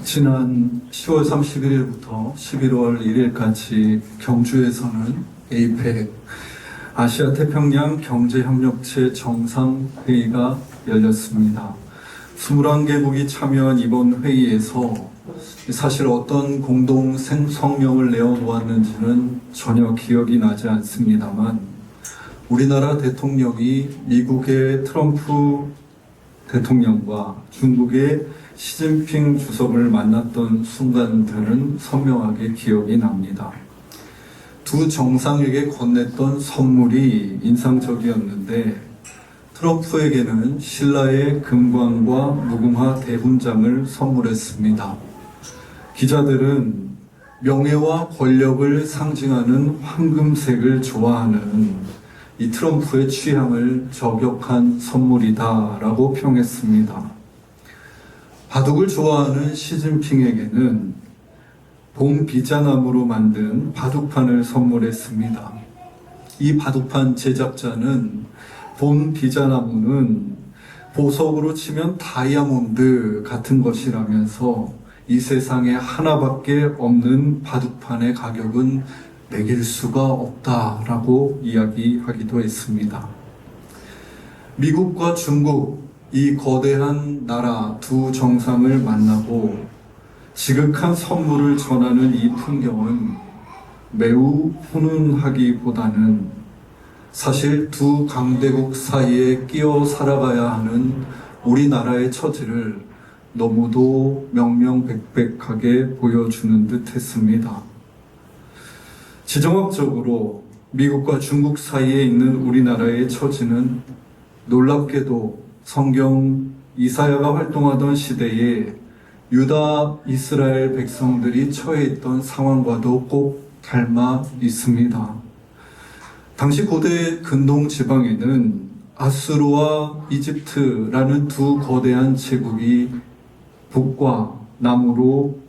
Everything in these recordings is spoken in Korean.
지난 10월 31일부터 11월 1일까지 경주에서는 에이펙 아시아 태평양 경제협력체 정상회의가 열렸습니다. 21개국이 참여한 이번 회의에서 사실 어떤 공동 성명을 내어놓았는지는 전혀 기억이 나지 않습니다만, 우리나라 대통령이 미국의 트럼프 대통령과 중국의 시진핑 주석을 만났던 순간들은 선명하게 기억이 납니다. 두 정상에게 건넸던 선물이 인상적이었는데, 트럼프에게는 신라의 금관과 무궁화 대훈장을 선물했습니다. 기자들은 명예와 권력을 상징하는 황금색을 좋아하는 이 트럼프의 취향을 저격한 선물이다라고 평했습니다. 바둑을 좋아하는 시진핑에게는 봄 비자나무로 만든 바둑판을 선물했습니다. 이 바둑판 제작자는 봄 비자나무는 보석으로 치면 다이아몬드 같은 것이라면서 이 세상에 하나밖에 없는 바둑판의 가격은 매길 수가 없다라고 이야기하기도 했습니다. 미국과 중국, 이 거대한 나라 두 정상을 만나고 지극한 선물을 전하는 이 풍경은 매우 훈훈하기보다는 사실 두 강대국 사이에 끼어 살아가야 하는 우리나라의 처지를 너무도 명명백백하게 보여주는 듯 했습니다. 지정학적으로 미국과 중국 사이에 있는 우리나라의 처지는 놀랍게도 성경 이사야가 활동하던 시대에 유다 이스라엘 백성들이 처해 있던 상황과도 꼭 닮아 있습니다. 당시 고대 근동 지방에는 아수르와 이집트라는 두 거대한 제국이 북과 남으로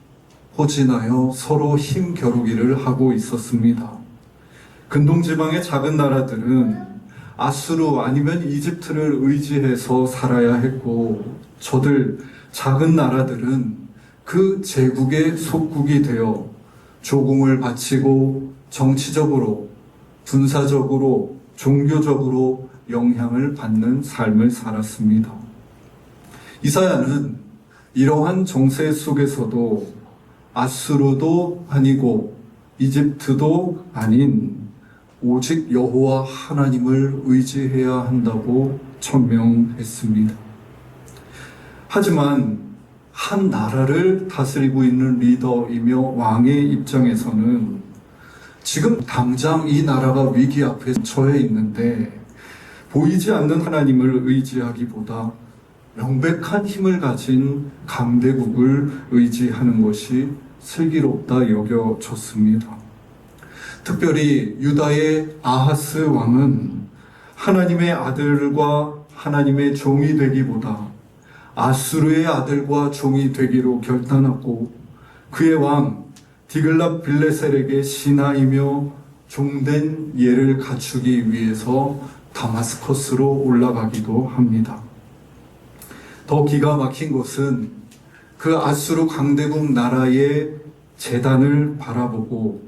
호진하여 서로 힘겨루기를 하고 있었습니다. 근동 지방의 작은 나라들은 아수르 아니면 이집트를 의지해서 살아야 했고, 저들 작은 나라들은 그 제국의 속국이 되어 조공을 바치고 정치적으로, 군사적으로, 종교적으로 영향을 받는 삶을 살았습니다. 이사야는 이러한 정세 속에서도 아수르도 아니고 이집트도 아닌 오직 여호와 하나님을 의지해야 한다고 천명했습니다. 하지만 한 나라를 다스리고 있는 리더이며 왕의 입장에서는 지금 당장 이 나라가 위기 앞에 처해 있는데 보이지 않는 하나님을 의지하기보다 명백한 힘을 가진 강대국을 의지하는 것이 슬기롭다 여겨졌습니다. 특별히 유다의 아하스 왕은 하나님의 아들과 하나님의 종이 되기보다 아수르의 아들과 종이 되기로 결단하고, 그의 왕 디글랏 빌레셀에게 신하이며 종된 예를 갖추기 위해서 다마스커스로 올라가기도 합니다. 더 기가 막힌 것은 그 아수르 강대국 나라의 제단을 바라보고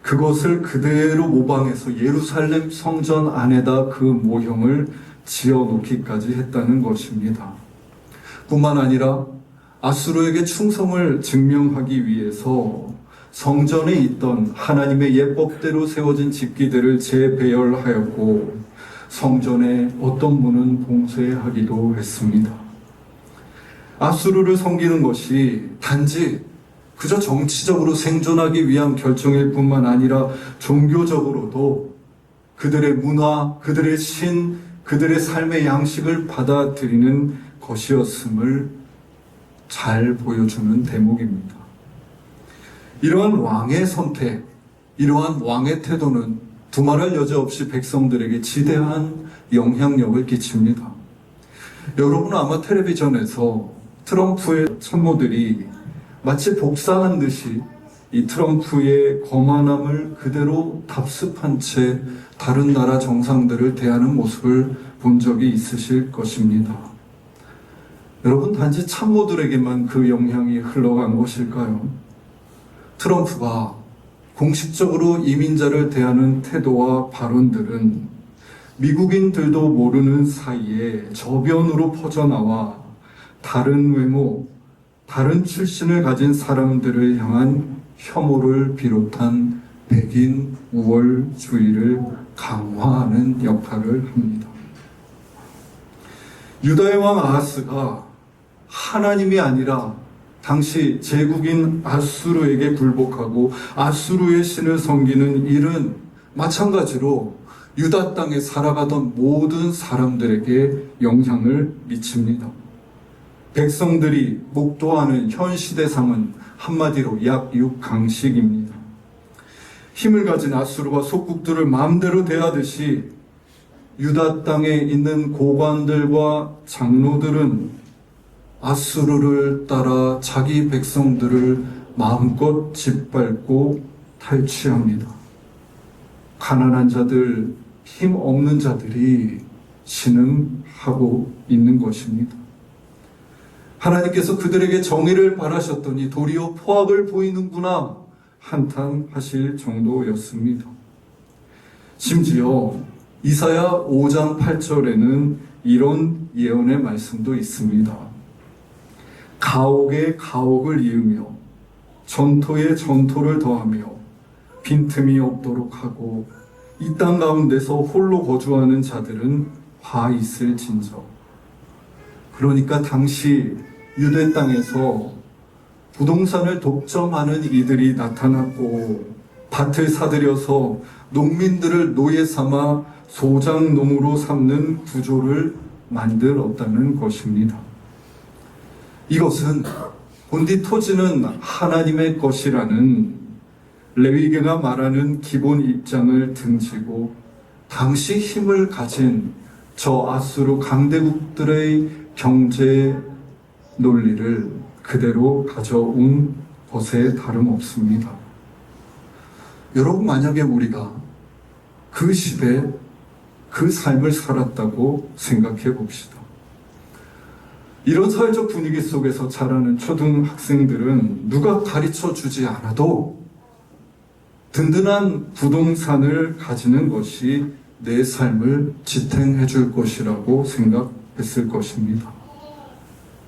그것을 그대로 모방해서 예루살렘 성전 안에다 그 모형을 지어놓기까지 했다는 것입니다. 뿐만 아니라 아수르에게 충성을 증명하기 위해서 성전에 있던 하나님의 예법대로 세워진 집기들을 재배열하였고, 성전의 어떤 문은 봉쇄하기도 했습니다. 아수르를 섬기는 것이 단지 그저 정치적으로 생존하기 위한 결정일 뿐만 아니라 종교적으로도 그들의 문화, 그들의 신, 그들의 삶의 양식을 받아들이는 것이었음을 잘 보여주는 대목입니다. 이러한 왕의 선택, 이러한 왕의 태도는 두말할 여지 없이 백성들에게 지대한 영향력을 끼칩니다. 여러분은 아마 텔레비전에서 트럼프의 참모들이 마치 복사한 듯이 이 트럼프의 거만함을 그대로 답습한 채 다른 나라 정상들을 대하는 모습을 본 적이 있으실 것입니다. 여러분, 단지 참모들에게만 그 영향이 흘러간 것일까요? 트럼프가 공식적으로 이민자를 대하는 태도와 발언들은 미국인들도 모르는 사이에 저변으로 퍼져나와 다른 외모, 다른 출신을 가진 사람들을 향한 혐오를 비롯한 백인 우월주의를 강화하는 역할을 합니다. 유다의 왕 아하스가 하나님이 아니라 당시 제국인 아수르에게 굴복하고 아수르의 신을 섬기는 일은 마찬가지로 유다 땅에 살아가던 모든 사람들에게 영향을 미칩니다. 백성들이 목도하는 현 시대상은 한마디로 약육강식입니다. 힘을 가진 아수르가 속국들을 마음대로 대하듯이 유다 땅에 있는 고관들과 장로들은 아수르를 따라 자기 백성들을 마음껏 짓밟고 탈취합니다. 가난한 자들, 힘 없는 자들이 신음하고 있는 것입니다. 하나님께서 그들에게 정의를 바라셨더니 도리어 포악을 보이는구나 한탄하실 정도였습니다. 심지어 이사야 5장 8절에는 이런 예언의 말씀도 있습니다. 가옥에 가옥을 이으며 전토에 전토를 더하며 빈틈이 없도록 하고 이 땅 가운데서 홀로 거주하는 자들은 화 있을진저. 그러니까 당시 유대 땅에서 부동산을 독점하는 이들이 나타났고 밭을 사들여서 농민들을 노예 삼아 소장농으로 삼는 구조를 만들었다는 것입니다. 이것은 본디 토지는 하나님의 것이라는 레위기가 말하는 기본 입장을 등지고 당시 힘을 가진 저 아수르 강대국들의 경제 논리를 그대로 가져온 것에 다름없습니다. 여러분, 만약에 우리가 그 시대 그 삶을 살았다고 생각해 봅시다. 이런 사회적 분위기 속에서 자라는 초등학생들은 누가 가르쳐 주지 않아도 든든한 부동산을 가지는 것이 내 삶을 지탱해 줄 것이라고 생각했을 것입니다.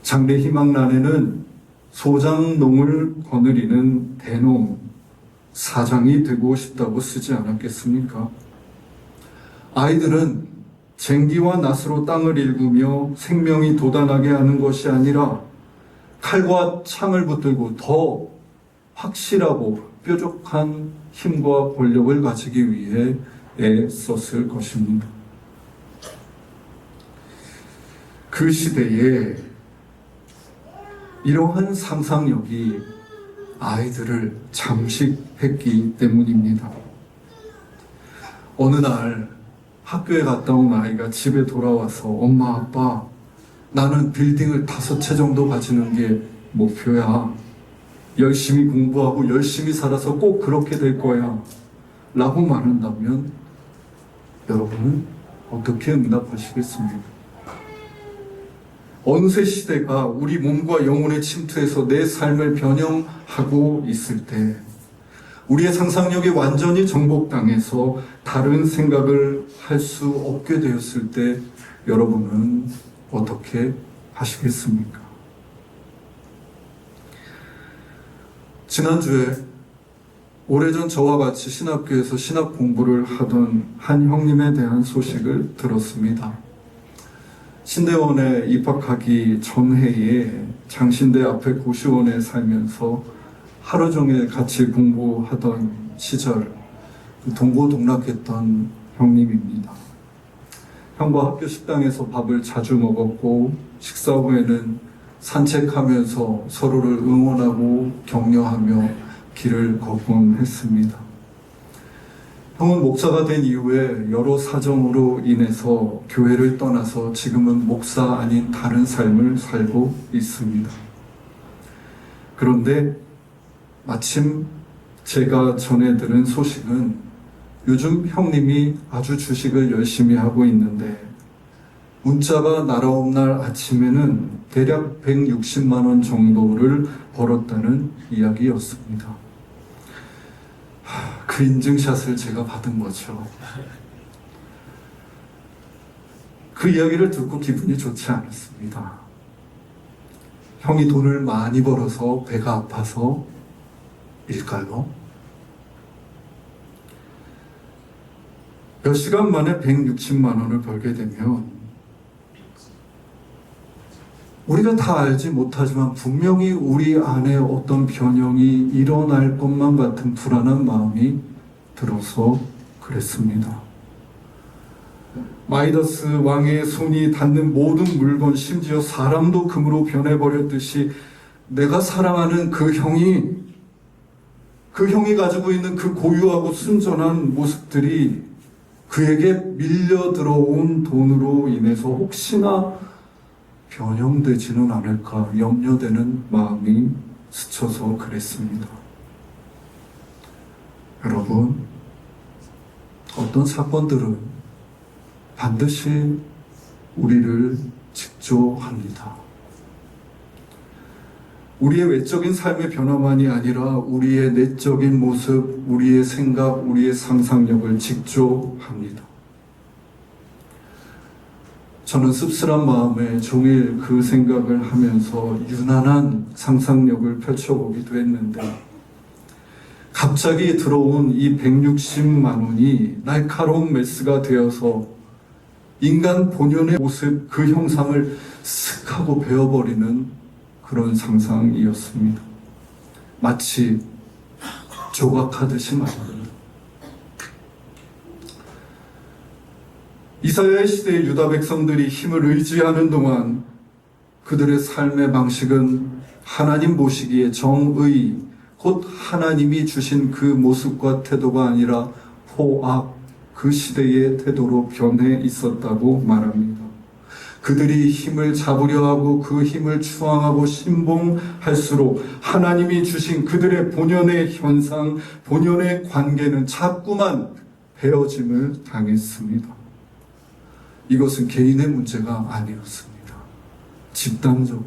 장래 희망란에는 소장농을 거느리는 대농, 사장이 되고 싶다고 쓰지 않았겠습니까? 아이들은 쟁기와 낫으로 땅을 일구며 생명이 돋아나게 하는 것이 아니라 칼과 창을 붙들고 더 확실하고 뾰족한 힘과 권력을 가지기 위해 애썼을 것입니다. 그 시대에 이러한 상상력이 아이들을 잠식했기 때문입니다. 어느 날 학교에 갔다 온 아이가 집에 돌아와서 엄마, 아빠, 나는 빌딩을 5채 정도 가지는 게 목표야. 열심히 공부하고 열심히 살아서 꼭 그렇게 될 거야 라고 말한다면 여러분은 어떻게 응답하시겠습니까? 어느새 시대가 우리 몸과 영혼에 침투해서 내 삶을 변형하고 있을 때 우리의 상상력이 완전히 정복당해서 다른 생각을 할 수 없게 되었을 때 여러분은 어떻게 하시겠습니까? 지난주에 오래전 저와 같이 신학교에서 신학 공부를 하던 한 형님에 대한 소식을 들었습니다. 신대원에 입학하기 전해에 장신대 앞에 고시원에 살면서 하루 종일 같이 공부하던 시절 동고동락했던 형님입니다. 형과 학교 식당에서 밥을 자주 먹었고 식사 후에는 산책하면서 서로를 응원하고 격려하며 길을 걷곤 했습니다. 형은 목사가 된 이후에 여러 사정으로 인해서 교회를 떠나서 지금은 목사 아닌 다른 삶을 살고 있습니다. 그런데 마침 제가 전해 들은 소식은 요즘 형님이 아주 주식을 열심히 하고 있는데 문자가 날아온 날 아침에는 대략 160만 원 정도를 벌었다는 이야기였습니다. 그 인증샷을 제가 받은 거죠. 그 이야기를 듣고 기분이 좋지 않았습니다. 형이 돈을 많이 벌어서 배가 아파서 일까요? 몇 시간 만에 160만 원을 벌게 되면 우리가 다 알지 못하지만 분명히 우리 안에 어떤 변형이 일어날 것만 같은 불안한 마음이 들어서 그랬습니다. 마이더스 왕의 손이 닿는 모든 물건, 심지어 사람도 금으로 변해버렸듯이 내가 사랑하는 그 형이 가지고 있는 그 고유하고 순전한 모습들이 그에게 밀려 들어온 돈으로 인해서 혹시나 변형되지는 않을까 염려되는 마음이 스쳐서 그랬습니다. 여러분, 어떤 사건들은 반드시 우리를 직조합니다. 우리의 외적인 삶의 변화만이 아니라 우리의 내적인 모습, 우리의 생각, 우리의 상상력을 직조합니다. 저는 씁쓸한 마음에 종일 그 생각을 하면서 유난한 상상력을 펼쳐보기도 했는데 갑자기 들어온 이 160만 원이 날카로운 메스가 되어서 인간 본연의 모습, 그 형상을 슥 하고 베어버리는 그런 상상이었습니다. 마치 조각하듯이 말입니다. 이사야의 시대의 유다 백성들이 힘을 의지하는 동안 그들의 삶의 방식은 하나님 보시기에 정의, 곧 하나님이 주신 그 모습과 태도가 아니라 포악, 그 시대의 태도로 변해 있었다고 말합니다. 그들이 힘을 잡으려 하고 그 힘을 추앙하고 신봉할수록 하나님이 주신 그들의 본연의 현상, 본연의 관계는 자꾸만 베어짐을 당했습니다. 이것은 개인의 문제가 아니었습니다. 집단적으로,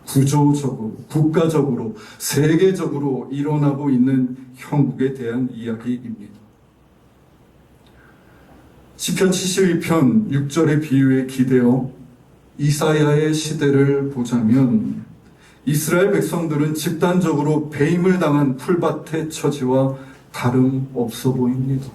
구조적으로, 국가적으로, 세계적으로 일어나고 있는 형국에 대한 이야기입니다. 시편 72편 6절의 비유에 기대어 이사야의 시대를 보자면 이스라엘 백성들은 집단적으로 배임을 당한 풀밭의 처지와 다름없어 보입니다.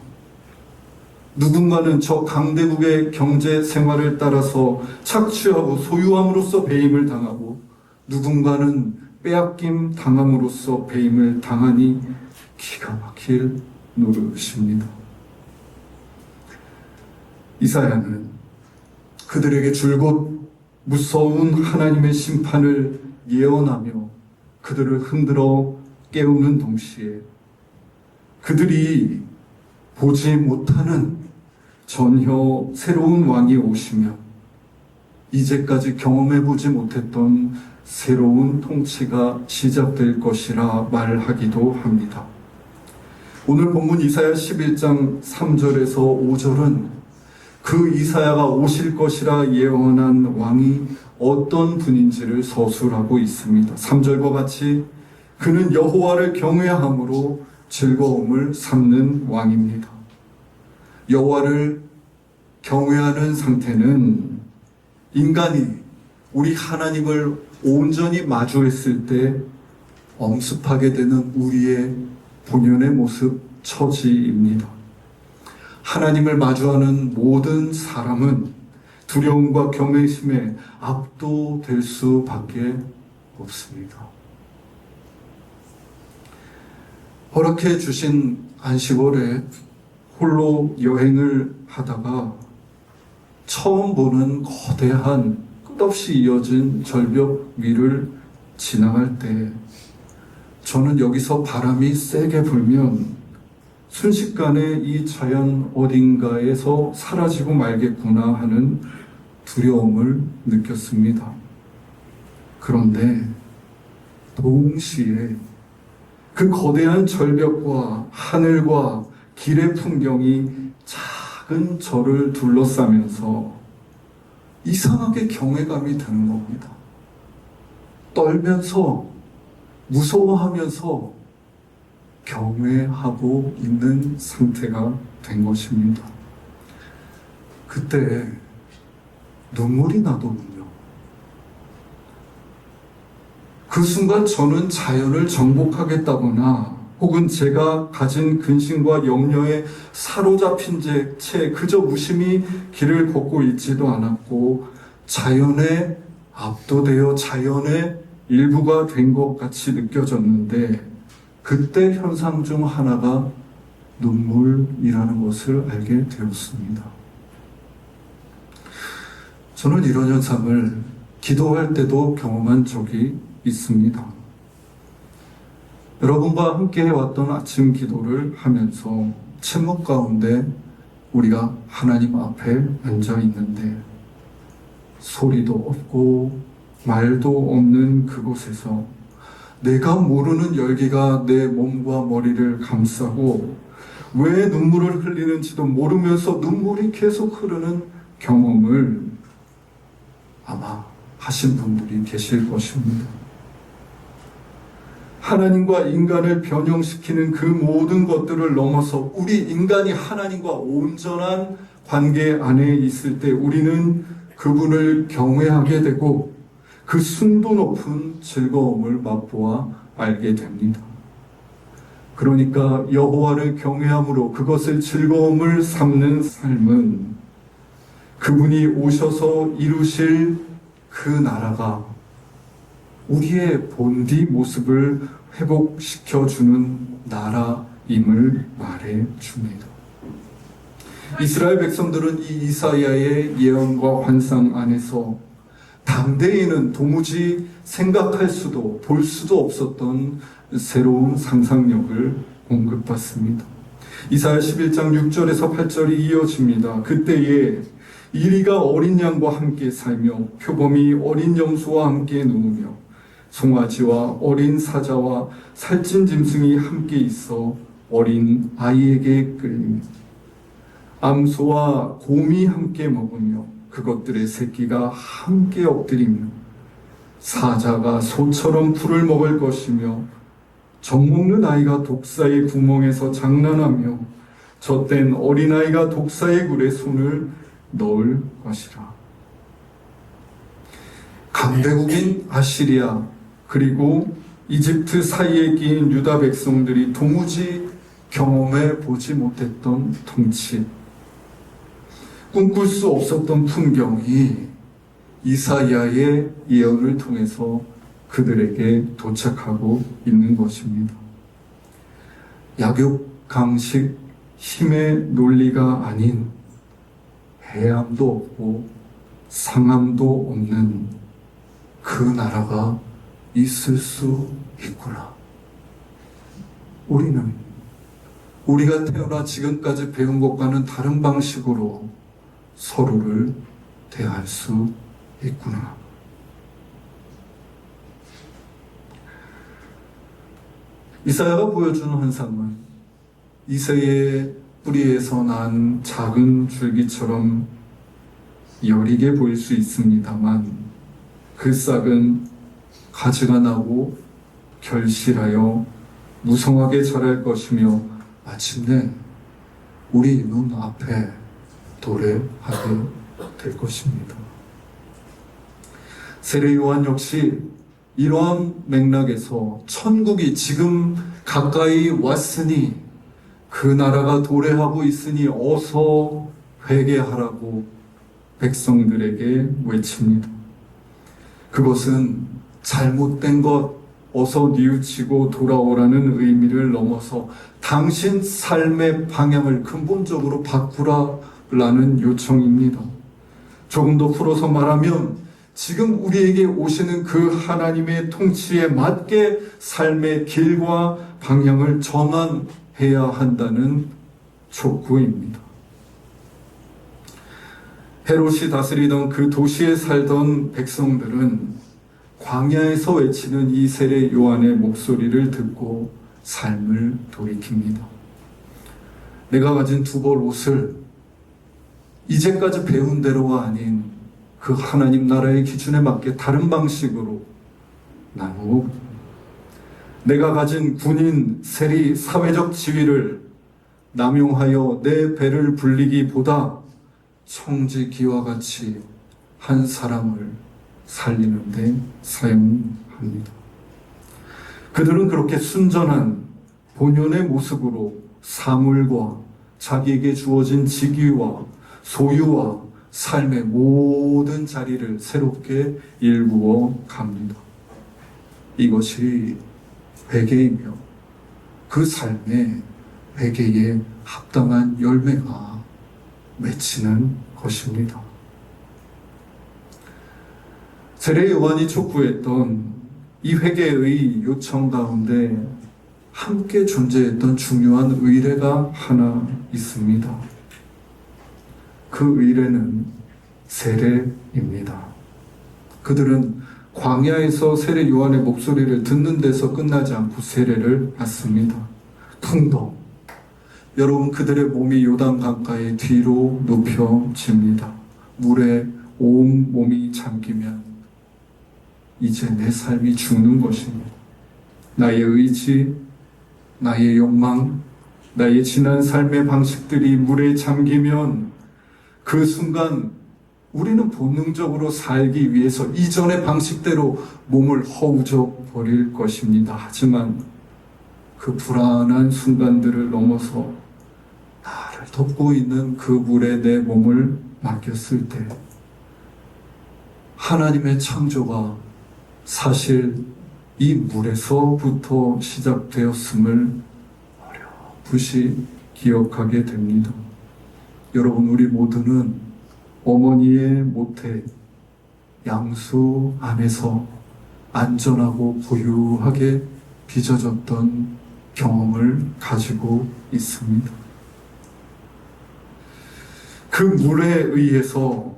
누군가는 저 강대국의 경제 생활을 따라서 착취하고 소유함으로써 배임을 당하고 누군가는 빼앗김 당함으로써 배임을 당하니 기가 막힐 노릇입니다. 이사야는 그들에게 줄곧 무서운 하나님의 심판을 예언하며 그들을 흔들어 깨우는 동시에 그들이 보지 못하는 전혀 새로운 왕이 오시며 이제까지 경험해보지 못했던 새로운 통치가 시작될 것이라 말하기도 합니다. 오늘 본문 이사야 11장 3절에서 5절은 그 이사야가 오실 것이라 예언한 왕이 어떤 분인지를 서술하고 있습니다. 3절과 같이 그는 여호와를 경외함으로 즐거움을 삼는 왕입니다. 여호와를 경외하는 상태는 인간이 우리 하나님을 온전히 마주했을 때 엄습하게 되는 우리의 본연의 모습, 처지입니다. 하나님을 마주하는 모든 사람은 두려움과 경외심에 압도될 수밖에 없습니다. 허락해 주신 안식월에 홀로 여행을 하다가 처음 보는 거대한 끝없이 이어진 절벽 위를 지나갈 때 저는 여기서 바람이 세게 불면 순식간에 이 자연 어딘가에서 사라지고 말겠구나 하는 두려움을 느꼈습니다. 그런데 동시에 그 거대한 절벽과 하늘과 길의 풍경이 작은 저를 둘러싸면서 이상하게 경외감이 드는 겁니다. 떨면서 무서워하면서 경외하고 있는 상태가 된 것입니다. 그때 눈물이 나더군요. 그 순간 저는 자연을 정복하겠다거나 혹은 제가 가진 근심과 염려에 사로잡힌 채 그저 무심히 길을 걷고 있지도 않았고 자연에 압도되어 자연의 일부가 된 것 같이 느껴졌는데 그때 현상 중 하나가 눈물이라는 것을 알게 되었습니다. 저는 이런 현상을 기도할 때도 경험한 적이 있습니다. 여러분과 함께 해왔던 아침 기도를 하면서 침묵 가운데 우리가 하나님 앞에 앉아 있는데 소리도 없고 말도 없는 그곳에서 내가 모르는 열기가 내 몸과 머리를 감싸고 왜 눈물을 흘리는지도 모르면서 눈물이 계속 흐르는 경험을 아마 하신 분들이 계실 것입니다. 하나님과 인간을 변형시키는 그 모든 것들을 넘어서 우리 인간이 하나님과 온전한 관계 안에 있을 때 우리는 그분을 경외하게 되고 그 순도 높은 즐거움을 맛보아 알게 됩니다. 그러니까 여호와를 경외함으로 그것을 즐거움을 삼는 삶은 그분이 오셔서 이루실 그 나라가 우리의 본디 모습을 회복시켜주는 나라임을 말해줍니다. 이스라엘 백성들은 이 이사야의 예언과 환상 안에서 당대에는 도무지 생각할 수도 볼 수도 없었던 새로운 상상력을 공급받습니다. 이사야 11장 6절에서 8절이 이어집니다. 그때에 이리가 어린 양과 함께 살며 표범이 어린 염소와 함께 누우며 송아지와 어린 사자와 살찐 짐승이 함께 있어 어린 아이에게 끌리며 암소와 곰이 함께 먹으며 그것들의 새끼가 함께 엎드리며 사자가 소처럼 풀을 먹을 것이며 젖먹는 아이가 독사의 구멍에서 장난하며 젖된 어린아이가 독사의 굴에 손을 넣을 것이라. 강대국인 아시리아 그리고 이집트 사이에 끼인 유다 백성들이 도무지 경험해 보지 못했던 통치, 꿈꿀 수 없었던 풍경이 이사야의 예언을 통해서 그들에게 도착하고 있는 것입니다. 약육, 강식, 힘의 논리가 아닌 해함도 없고 상함도 없는 그 나라가 있을 수 있구나. 우리는 우리가 태어나 지금까지 배운 것과는 다른 방식으로 서로를 대할 수 있구나. 이사야가 보여주는 환상은 이새의 뿌리에서 난 작은 줄기처럼 여리게 보일 수 있습니다만 그 싹은 가지가 나고 결실하여 무성하게 자랄 것이며 마침내 우리 눈 앞에 도래하게 될 것입니다. 세례 요한 역시 이러한 맥락에서 천국이 지금 가까이 왔으니 그 나라가 도래하고 있으니 어서 회개하라고 백성들에게 외칩니다. 그것은 잘못된 것 어서 뉘우치고 돌아오라는 의미를 넘어서 당신 삶의 방향을 근본적으로 바꾸라라는 요청입니다. 조금 더 풀어서 말하면 지금 우리에게 오시는 그 하나님의 통치에 맞게 삶의 길과 방향을 전환해야 한다는 촉구입니다. 헤롯이 다스리던 그 도시에 살던 백성들은 광야에서 외치는 이 세례 요한의 목소리를 듣고 삶을 돌이킵니다. 내가 가진 두 벌 옷을 이제까지 배운 대로가 아닌 그 하나님 나라의 기준에 맞게 다른 방식으로 나누고, 내가 가진 군인, 세리, 사회적 지위를 남용하여 내 배를 불리기보다 청지기와 같이 한 사람을 살리는 데 사용합니다. 그들은 그렇게 순전한 본연의 모습으로 사물과 자기에게 주어진 직위와 소유와 삶의 모든 자리를 새롭게 일구어 갑니다. 이것이 회개이며 그 삶의 회개에 합당한 열매가 맺히는 것입니다. 세례 요한이 촉구했던 이 회개의 요청 가운데 함께 존재했던 중요한 의례가 하나 있습니다. 그 의례는 세례입니다. 그들은 광야에서 세례 요한의 목소리를 듣는 데서 끝나지 않고 세례를 받습니다. 풍덩. 여러분, 그들의 몸이 요단 강가의 뒤로 눕혀집니다. 물에 온 몸이 잠기면 이제 내 삶이 죽는 것입니다. 나의 의지, 나의 욕망, 나의 지난 삶의 방식들이 물에 잠기면 그 순간 우리는 본능적으로 살기 위해서 이전의 방식대로 몸을 허우져 버릴 것입니다. 하지만 그 불안한 순간들을 넘어서 나를 덮고 있는 그 물에 내 몸을 맡겼을 때 하나님의 창조가 사실 이 물에서부터 시작되었음을 어렴풋이 기억하게 됩니다. 여러분, 우리 모두는 어머니의 모태, 양수 안에서 안전하고 고유하게 빚어졌던 경험을 가지고 있습니다. 그 물에 의해서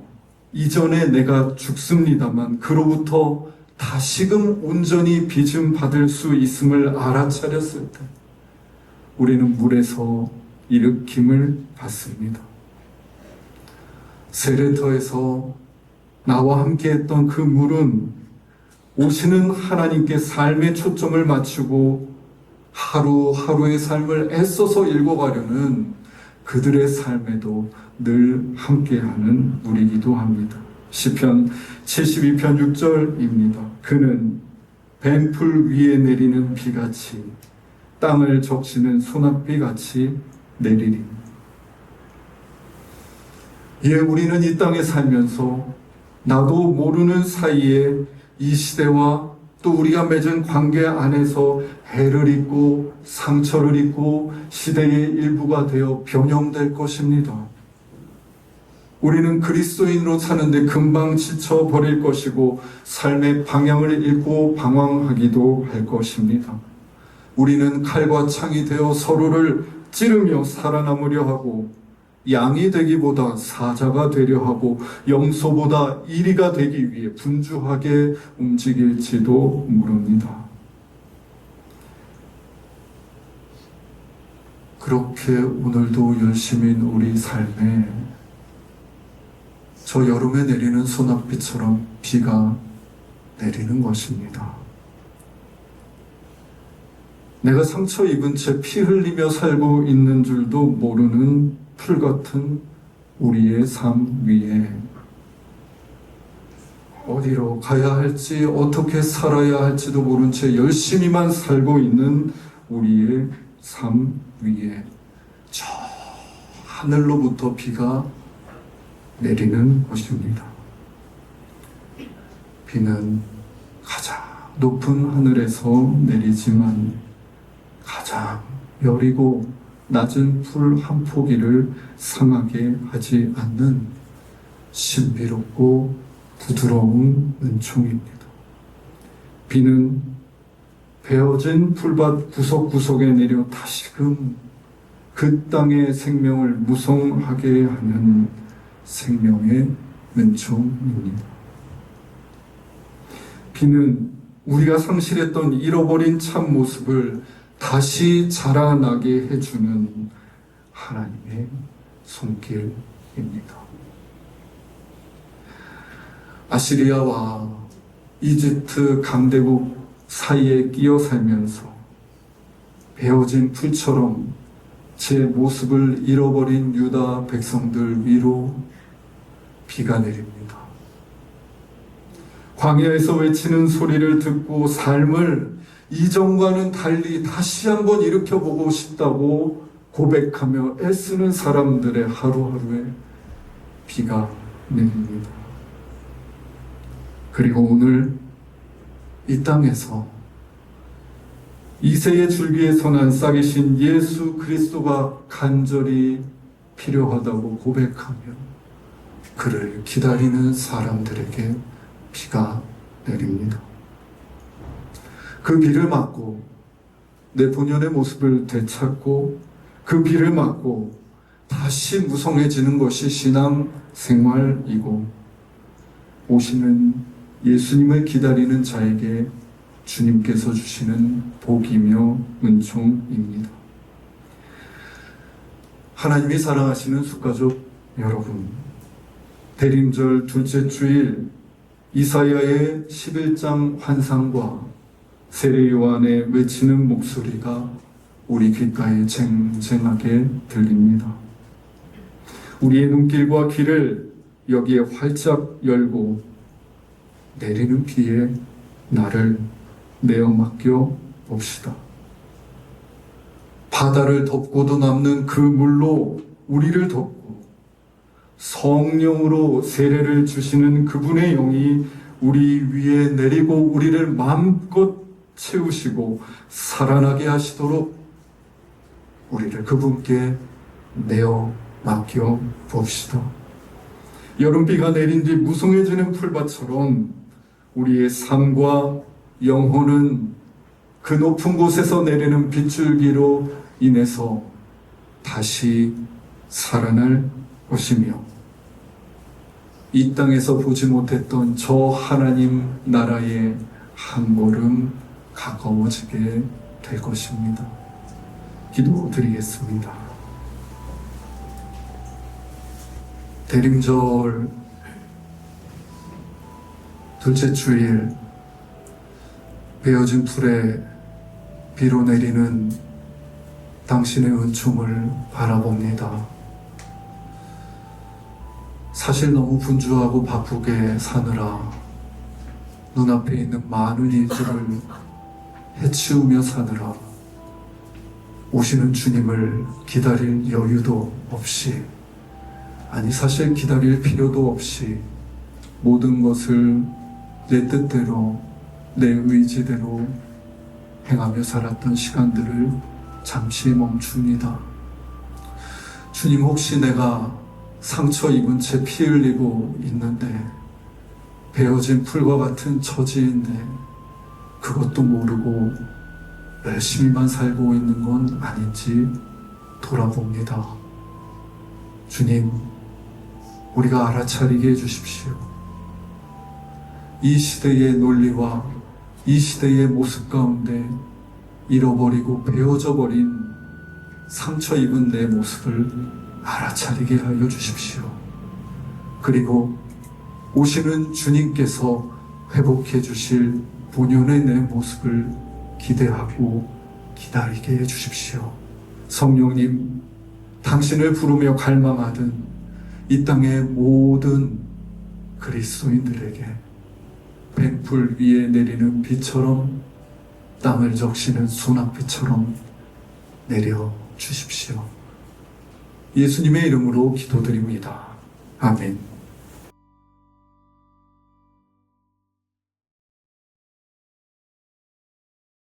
이전에 내가 죽습니다만 그로부터 다시금 온전히 빚음 받을 수 있음을 알아차렸을 때 우리는 물에서 일으킴을 받습니다. 세례터에서 나와 함께 했던 그 물은 오시는 하나님께 삶의 초점을 맞추고 하루하루의 삶을 애써서 읽어가려는 그들의 삶에도 늘 함께하는 물이기도 합니다. 시편 72편 6절입니다. 그는 뱀풀 위에 내리는 비같이 땅을 적시는 소낙비같이 내리리. 예, 우리는 이 땅에 살면서 나도 모르는 사이에 이 시대와 또 우리가 맺은 관계 안에서 해를 입고 상처를 입고 시대의 일부가 되어 변형될 것입니다. 우리는 그리스도인으로 사는데 금방 지쳐버릴 것이고 삶의 방향을 잃고 방황하기도 할 것입니다. 우리는 칼과 창이 되어 서로를 찌르며 살아남으려 하고 양이 되기보다 사자가 되려 하고 염소보다 이리가 되기 위해 분주하게 움직일지도 모릅니다. 그렇게 오늘도 열심인 우리 삶에 저 여름에 내리는 소낙비처럼 비가 내리는 것입니다. 내가 상처 입은 채 피 흘리며 살고 있는 줄도 모르는 풀 같은 우리의 삶 위에 어디로 가야 할지 어떻게 살아야 할지도 모른 채 열심히만 살고 있는 우리의 삶 위에 저 하늘로부터 비가 내리는 것입니다. 비는 가장 높은 하늘에서 내리지만 가장 여리고 낮은 풀 한 포기를 상하게 하지 않는 신비롭고 부드러운 은총입니다. 비는 베어진 풀밭 구석구석에 내려 다시금 그 땅의 생명을 무성하게 하는 생명의 은총입니다. 비는 우리가 상실했던 잃어버린 참 모습을 다시 자라나게 해주는 하나님의 손길입니다. 아시리아와 이집트 강대국 사이에 끼어 살면서 베어진 풀처럼 제 모습을 잃어버린 유다 백성들 위로 비가 내립니다. 광야에서 외치는 소리를 듣고 삶을 이전과는 달리 다시 한번 일으켜보고 싶다고 고백하며 애쓰는 사람들의 하루하루에 비가 내립니다. 그리고 오늘 이 땅에서 이새의 줄기에서 난 싹이신 예수 그리스도가 간절히 필요하다고 고백하며 그를 기다리는 사람들에게 비가 내립니다. 그 비를 맞고 내 본연의 모습을 되찾고 그 비를 맞고 다시 무성해지는 것이 신앙 생활이고 오시는 예수님을 기다리는 자에게 주님께서 주시는 복이며 은총입니다. 하나님이 사랑하시는 숫가족 여러분, 대림절 둘째 주일 이사야의 11장 환상과 세례 요한의 외치는 목소리가 우리 귓가에 쟁쟁하게 들립니다. 우리의 눈길과 귀를 여기에 활짝 열고 내리는 비에 나를 내어 맡겨 봅시다. 바다를 덮고도 남는 그 물로 우리를 덮고 성령으로 세례를 주시는 그분의 영이 우리 위에 내리고 우리를 마음껏 채우시고 살아나게 하시도록 우리를 그분께 내어 맡겨 봅시다. 여름비가 내린 뒤 무성해지는 풀밭처럼 우리의 삶과 영혼은 그 높은 곳에서 내리는 빗줄기로 인해서 다시 살아날 것이며 이 땅에서 보지 못했던 저 하나님 나라에 한 걸음 가까워지게 될 것입니다. 기도드리겠습니다. 대림절 둘째 주일 베어진 풀에 비로 내리는 당신의 은총을 바라봅니다. 사실 너무 분주하고 바쁘게 사느라 눈앞에 있는 많은 일들을 해치우며 사느라 오시는 주님을 기다릴 여유도 없이, 아니 사실 기다릴 필요도 없이 모든 것을 내 뜻대로 내 의지대로 행하며 살았던 시간들을 잠시 멈춥니다. 주님, 혹시 내가 상처 입은 채 피 흘리고 있는데 베어진 풀과 같은 처지인데 그것도 모르고 열심히만 살고 있는 건 아닌지 돌아봅니다. 주님, 우리가 알아차리게 해주십시오. 이 시대의 논리와 이 시대의 모습 가운데 잃어버리고 베어져 버린 상처 입은 내 모습을 알아차리게 하여 주십시오. 그리고 오시는 주님께서 회복해 주실 본연의 내 모습을 기대하고 기다리게 해 주십시오. 성령님, 당신을 부르며 갈망하던 이 땅의 모든 그리스도인들에게 뱀풀 위에 내리는 비처럼 땅을 적시는 소낙비처럼 내려 주십시오. 예수님의 이름으로 기도드립니다. 아멘.